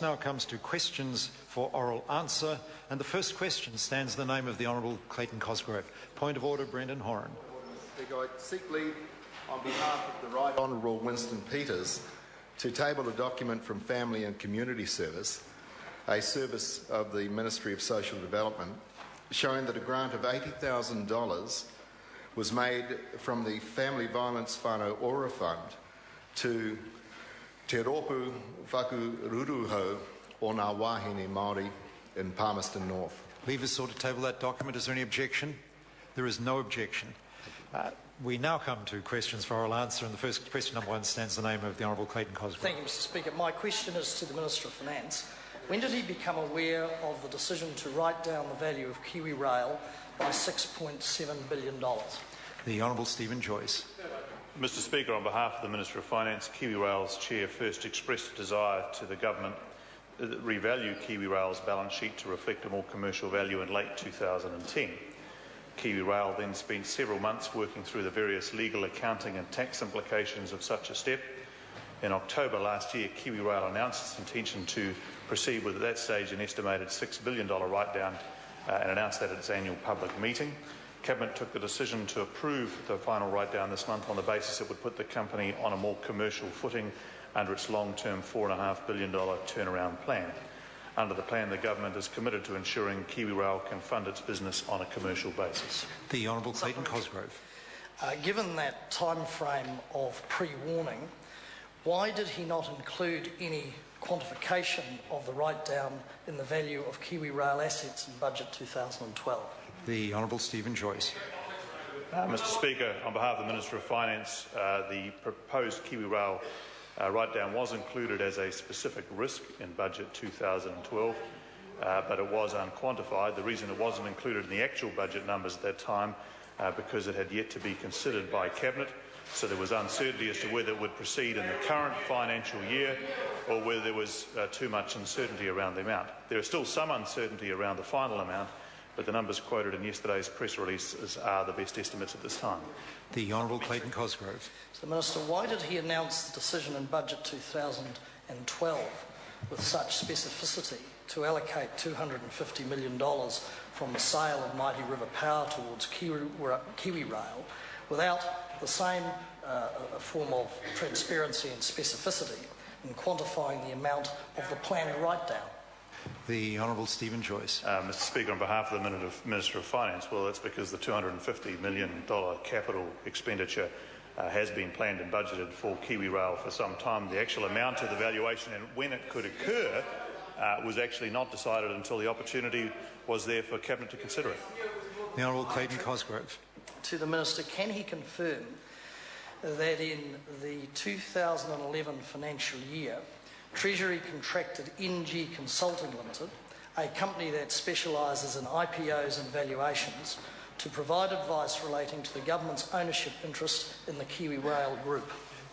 Now comes to questions for oral answer, and the first question stands in the name of the Honourable Clayton Cosgrove. Point of order, Brendan Horan. I seek leave on behalf of the Right Honourable Winston Peters to table a document from Family and Community Service, a service of the Ministry of Social Development, showing that a grant of $80,000 was made from the Family Violence Whānau Ora Fund to Te Rōpū Whakururuhau o ngā wāhine Māori in Palmerston North. Leave is sought to table that document. Is there any objection? There is no objection. We now come to questions for oral answer, and the first question, number one, stands in the name of the Honourable Clayton Cosgrove. Thank you, Mr Speaker. My question is to the Minister of Finance. When did he become aware of the decision to write down the value of KiwiRail by $6.7 billion? The Honourable Stephen Joyce. Mr Speaker, on behalf of the Minister of Finance, KiwiRail's chair first expressed a desire to the government to revalue KiwiRail's balance sheet to reflect a more commercial value in late 2010. KiwiRail then spent several months working through the various legal, accounting and tax implications of such a step. In October last year, KiwiRail announced its intention to proceed with, at that stage, an estimated $6 billion write-down and announced that at its annual public meeting. Cabinet took the decision to approve the final write-down this month on the basis it would put the company on a more commercial footing under its long-term $4.5 billion turnaround plan. Under the plan, the government is committed to ensuring KiwiRail can fund its business on a commercial basis. The Honourable Clayton Cosgrove. Given that time frame of pre-warning, why did he not include any quantification of the write-down in the value of KiwiRail assets in Budget 2012? The Honourable Stephen Joyce. Mr Speaker, on behalf of the Minister of Finance, the proposed KiwiRail write-down was included as a specific risk in Budget 2012, but it was unquantified. The reason it wasn't included in the actual budget numbers at that time because it had yet to be considered by Cabinet, so there was uncertainty as to whether it would proceed in the current financial year or whether there was too much uncertainty around the amount. There is still some uncertainty around the final amount, but the numbers quoted in yesterday's press releases are the best estimates at this time. The Honourable Clayton Cosgrove. So, Minister, why did he announce the decision in Budget 2012 with such specificity to allocate $250 million from the sale of Mighty River Power towards KiwiRail without the same form of transparency and specificity in quantifying the amount of the planned write-down? The Honourable Stephen Joyce. Mr Speaker, on behalf of the Minister of Finance, well, that's because the $250 million capital expenditure has been planned and budgeted for KiwiRail for some time. The actual amount of the valuation and when it could occur was actually not decided until the opportunity was there for Cabinet to consider it. The Honourable Clayton Cosgrove. To the Minister, can he confirm that in the 2011 financial year, Treasury contracted NG Consulting Limited, a company that specialises in IPOs and valuations, to provide advice relating to the government's ownership interest in the KiwiRail group?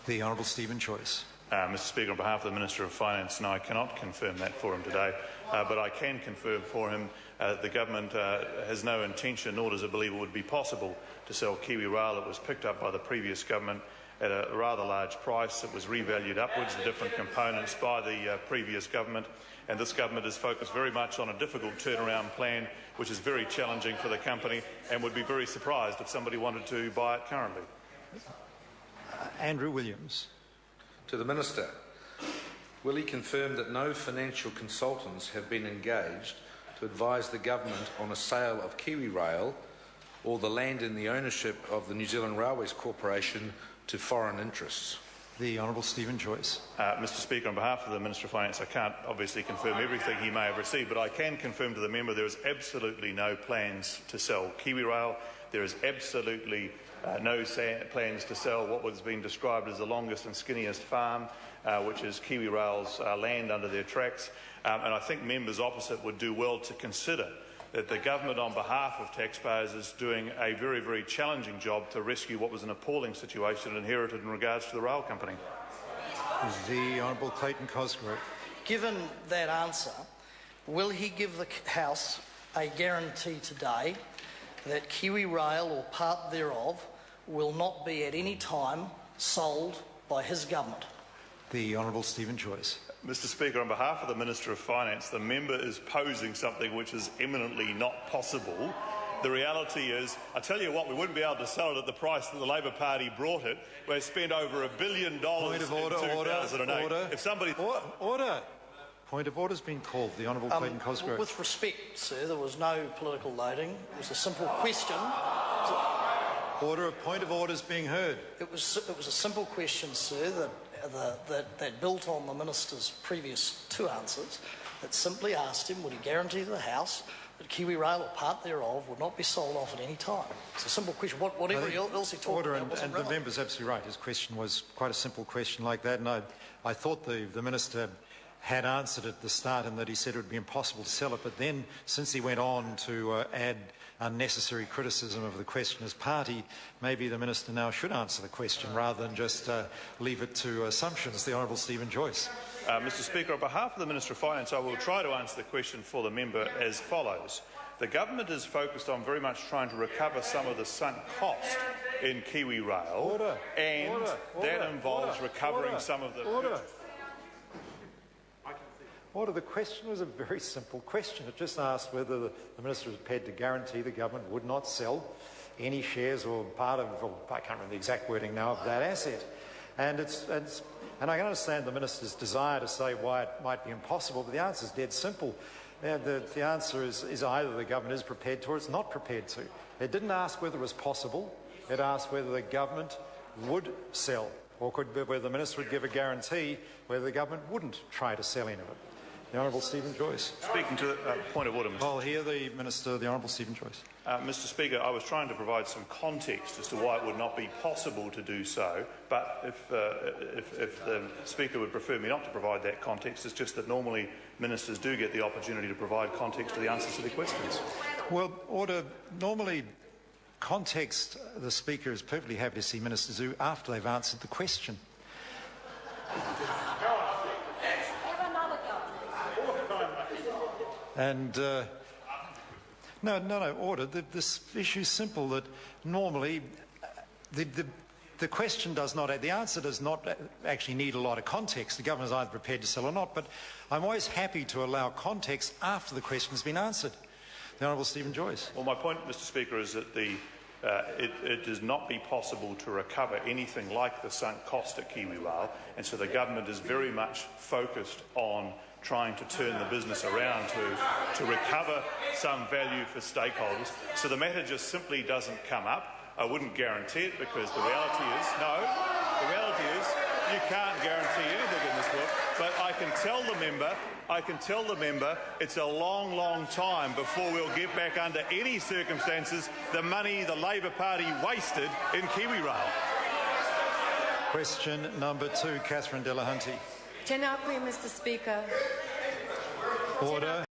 The Honourable Stephen Joyce. Mr Speaker, on behalf of the Minister of Finance, no, I cannot confirm that for him today, but I can confirm for him the government has no intention, nor does it believe it would be possible to sell KiwiRail. It was picked up by the previous government at a rather large price. It was revalued upwards, the different components, by the previous government, and this government is focused very much on a difficult turnaround plan, which is very challenging for the company and would be very surprised if somebody wanted to buy it currently. Andrew Williams. To the Minister, will he confirm that no financial consultants have been engaged to advise the government on a sale of KiwiRail or the land in the ownership of the New Zealand Railways Corporation to foreign interests? The Honourable Stephen Joyce. Mr Speaker, on behalf of the Minister of Finance, I can't obviously confirm everything he may have received, but I can confirm to the member there is absolutely no plans to sell KiwiRail. There is absolutely no plans to sell what was being described as the longest and skinniest farm, which is KiwiRail's land under their tracks. And I think members opposite would do well to consider that the government, on behalf of taxpayers, is doing a very, very challenging job to rescue what was an appalling situation inherited in regards to the rail company. The Honourable Clayton Cosgrove. Given that answer, will he give the House a guarantee today that KiwiRail or part thereof will not be at any time sold by his government? The Honourable Stephen Joyce. Mr. Speaker, on behalf of the Minister of Finance, the member is posing something which is eminently not possible. The reality is, I tell you what, we wouldn't be able to sell it at the price that the Labor Party brought it. We've spent over $1 billion in 2008. Order. If somebody... Order. Point of order has been called. The Honourable Clayton Cosgrove. With respect, sir, there was no political loading. It was a simple question. Order. A point of order is being heard. It was a simple question, sir, that built on the Minister's previous two answers, that simply asked him, would he guarantee to the House that KiwiRail or part thereof would not be sold off at any time? It's a simple question. Whatever else he talked about wasn't and the member's absolutely right. His question was quite a simple question like that, and I thought the Minister had answered at the start in that he said it would be impossible to sell it, but then since he went on to add unnecessary criticism of the questioner's party, maybe the Minister now should answer the question rather than just leave it to assumptions. The Honourable Stephen Joyce. Mr. Speaker, on behalf of the Minister of Finance, I will try to answer the question for the member as follows. The government is focused on very much trying to recover some of the sunk cost in KiwiRail, that involves recovering some of the... Order. The question was a very simple question. It just asked whether the Minister was prepared to guarantee the government would not sell any shares or part of, or I can't remember the exact wording now, of that asset. And I can understand the Minister's desire to say why it might be impossible, but the answer is dead simple. The answer is either the government is prepared to or it's not prepared to. It didn't ask whether it was possible. It asked whether the government would sell, or whether the Minister would give a guarantee whether the government wouldn't try to sell any of it. The Honourable Stephen Joyce. Speaking to the point of order, Mr. I'll hear the Minister, the Honourable Stephen Joyce. Mr. Speaker, I was trying to provide some context as to why it would not be possible to do so, but if the Speaker would prefer me not to provide that context, it's just that normally ministers do get the opportunity to provide context to the answers to their questions. Well, order. Normally, context, the Speaker is perfectly happy to see ministers do after they've answered the question. And no, order. This issue is simple, that normally the question does not, the answer does not actually need a lot of context. The government is either prepared to sell or not, but I'm always happy to allow context after the question has been answered. The Honourable Stephen Joyce. Well, my point, Mr. Speaker, is that it does not be possible to recover anything like the sunk cost at KiwiRail, and so the government is very much focused on trying to turn the business around to recover some value for stakeholders. So the matter just simply doesn't come up. I wouldn't guarantee it because the reality is you can't guarantee anything in this world. But I can tell the member it's a long, long time before we'll get back under any circumstances the money the Labor Party wasted in KiwiRail. Question number 2, Catherine Delahunty. Tēnā koe, Mr. Speaker. Order.